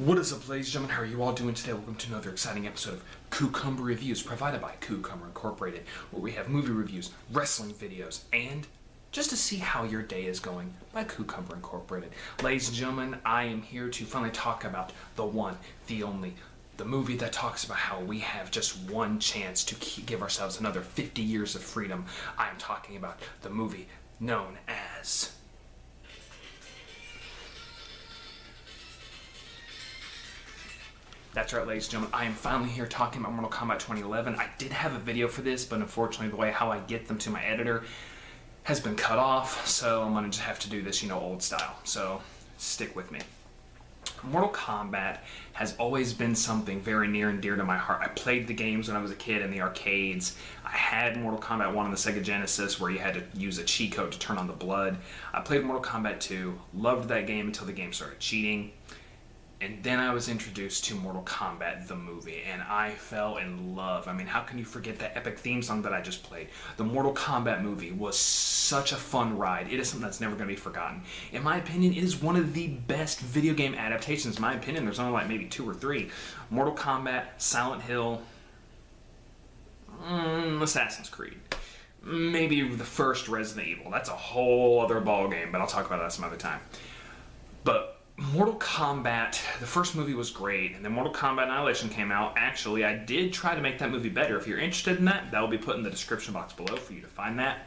What is up, ladies and gentlemen? How are you all doing today? Welcome to another exciting episode of Coocumber Reviews, provided by Coocumber Incorporated, where we have movie reviews, wrestling videos, and just to see how your day is going by Coocumber Incorporated. Ladies and gentlemen, I am here to finally talk about the one, the only, the movie that talks about how we have just one chance to give ourselves another 50 years of freedom. I am talking about the movie known as... That's right, ladies and gentlemen, I am finally here talking about Mortal Kombat 2011. I did have a video for this, but unfortunately the way how I get them to my editor has been cut off, so I'm going to just have to do this, old style. So stick with me. Mortal Kombat has always been something very near and dear to my heart. I played the games when I was a kid in the arcades. I had Mortal Kombat 1 on the Sega Genesis where you had to use a cheat code to turn on the blood. I played Mortal Kombat 2, loved that game until the game started cheating. And then I was introduced to Mortal Kombat, the movie, and I fell in love. I mean, how can you forget that epic theme song that I just played? The Mortal Kombat movie was such a fun ride. It is something that's never going to be forgotten. In my opinion, it is one of the best video game adaptations. In my opinion, there's only like maybe 2 or 3. Mortal Kombat, Silent Hill, Assassin's Creed. Maybe the first Resident Evil. That's a whole other ball game, but I'll talk about that some other time. But Mortal Kombat, the first movie was great, and then Mortal Kombat Annihilation came out. Actually, I did try to make that movie better. If you're interested in that, that will be put in the description box below for you to find that.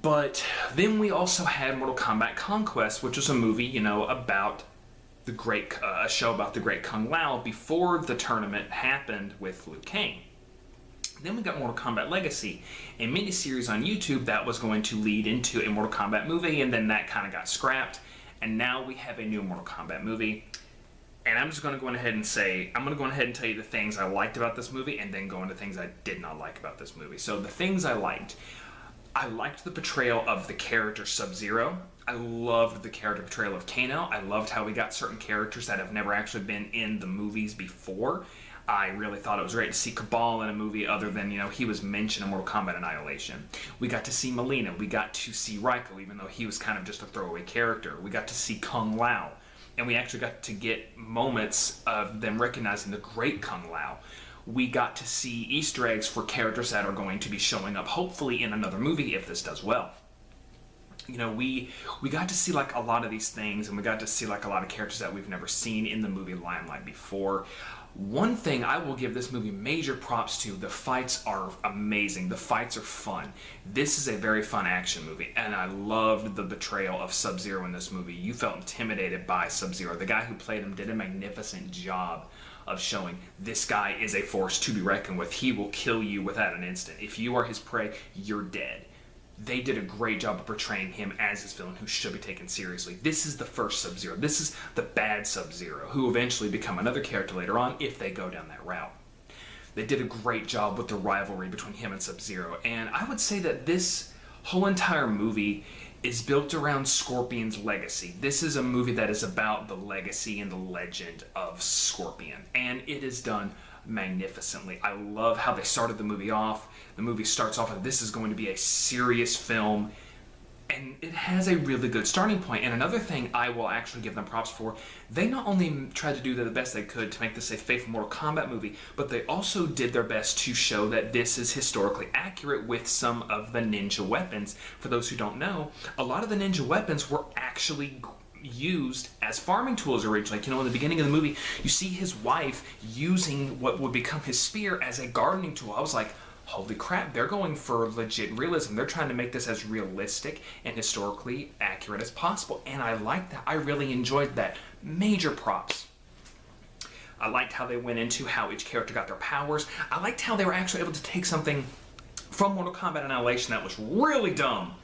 But then we also had Mortal Kombat Conquest, which was a movie, about the great, a show about the great Kung Lao before the tournament happened with Liu Kang. Then we got Mortal Kombat Legacy, a miniseries on YouTube that was going to lead into a Mortal Kombat movie, and then that kind of got scrapped. And now we have a new Mortal Kombat movie. And I'm just going to go ahead and say, I'm going to go ahead and tell you the things I liked about this movie and then go into things I did not like about this movie. So the things I liked the portrayal of the character Sub-Zero. I loved the character portrayal of Kano. I loved how we got certain characters that have never actually been in the movies before. I really thought it was great to see Cabal in a movie other than, he was mentioned in Mortal Kombat Annihilation. We got to see Mileena. We got to see Raiko, even though he was kind of just a throwaway character. We got to see Kung Lao. And we actually got to get moments of them recognizing the great Kung Lao. We got to see Easter eggs for characters that are going to be showing up, hopefully, in another movie if this does well. We got to see like a lot of these things, and we got to see like a lot of characters that we've never seen in the movie limelight before. One thing I will give this movie major props to, the fights are amazing. The fights are fun. This is a very fun action movie, and I loved the portrayal of Sub-Zero in this movie. You felt intimidated by Sub-Zero. The guy who played him did a magnificent job of showing this guy is a force to be reckoned with. He will kill you without an instant. If you are his prey, you're dead. They did a great job of portraying him as his villain who should be taken seriously. This is the first Sub-Zero. This is the bad Sub-Zero, who eventually become another character later on if they go down that route. They did a great job with the rivalry between him and Sub-Zero, and I would say that this whole entire movie is built around Scorpion's legacy. This is a movie that is about the legacy and the legend of Scorpion, and it is done magnificently. I love how they started the movie off. The movie starts off and this is going to be a serious film, and it has a really good starting point. And another thing I will actually give them props for, they not only tried to do the best they could to make this a faithful Mortal Kombat movie, but they also did their best to show that this is historically accurate with some of the ninja weapons. For those who don't know, a lot of the ninja weapons were actually used as farming tools originally. In the beginning of the movie, you see his wife using what would become his spear as a gardening tool. I was like, holy crap, they're going for legit realism. They're trying to make this as realistic and historically accurate as possible. And I liked that. I really enjoyed that. Major props. I liked how they went into how each character got their powers. I liked how they were actually able to take something from Mortal Kombat Annihilation that was really dumb,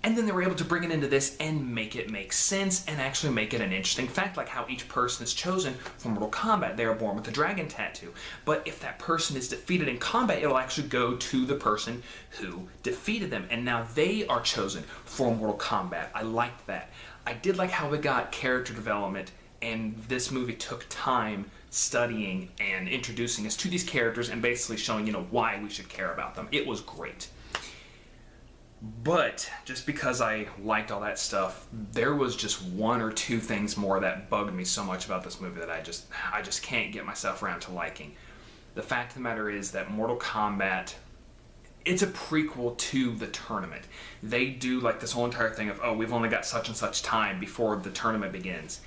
and then they were able to bring it into this and make it make sense and actually make it an interesting fact, like how each person is chosen for Mortal Kombat. They are born with a dragon tattoo. But if that person is defeated in combat, it'll actually go to the person who defeated them. And now they are chosen for Mortal Kombat. I liked that. I did like how we got character development, and this movie took time studying and introducing us to these characters and basically showing, why we should care about them. It was great. But just because I liked all that stuff, there was just one or two things more that bugged me so much about this movie that I just can't get myself around to liking. The fact of the matter is that Mortal Kombat, it's a prequel to the tournament. They do like this whole entire thing of, oh, we've only got such and such time before the tournament begins.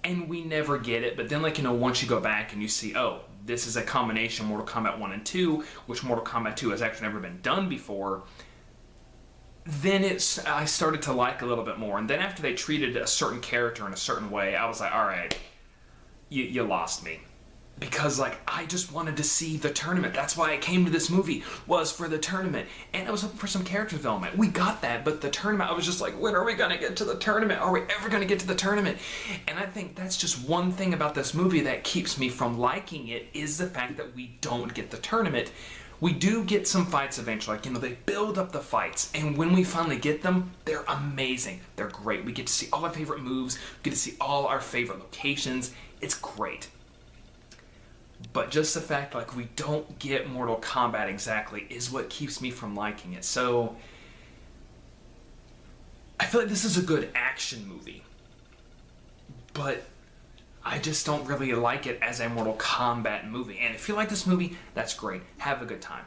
And we never get it, but then once you go back and you see, oh, this is a combination of Mortal Kombat 1 and 2, which Mortal Kombat 2 has actually never been done before, then I started to like a little bit more. And then after they treated a certain character in a certain way, I was like, all right, you lost me. Because I just wanted to see the tournament. That's why I came to this movie, was for the tournament. And I was hoping for some character development. We got that, but the tournament, I was just like, when are we going to get to the tournament? Are we ever going to get to the tournament? And I think that's just one thing about this movie that keeps me from liking it, is the fact that we don't get the tournament. We do get some fights eventually, they build up the fights, and when we finally get them, they're amazing. They're great. We get to see all our favorite moves, we get to see all our favorite locations. It's great. But just the fact we don't get Mortal Kombat exactly is what keeps me from liking it. So I feel like this is a good action movie, but I just don't really like it as a Mortal Kombat movie. And if you like this movie, that's great. Have a good time.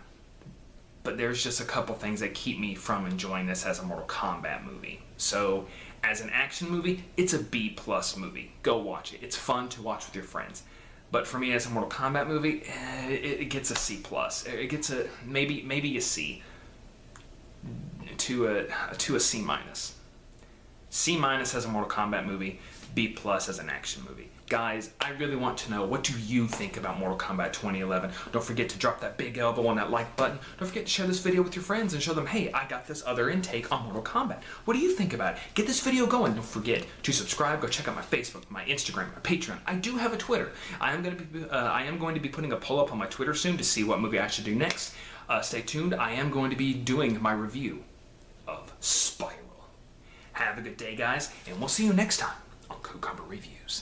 But there's just a couple things that keep me from enjoying this as a Mortal Kombat movie. So as an action movie, it's a B+ movie. Go watch it. It's fun to watch with your friends. But for me as a Mortal Kombat movie, it gets a C+. It gets a maybe a C to a C-. C- as a Mortal Kombat movie, B+ as an action movie. Guys, I really want to know, what do you think about Mortal Kombat 2011? Don't forget to drop that big elbow on that like button. Don't forget to share this video with your friends and show them, hey, I got this other intake on Mortal Kombat. What do you think about it? Get this video going. Don't forget to subscribe. Go check out my Facebook, my Instagram, my Patreon. I do have a Twitter. I am going to be putting a poll up on my Twitter soon to see what movie I should do next. Stay tuned. I am going to be doing my review of Spiral. Have a good day, guys, and we'll see you next time on Cucumber Reviews.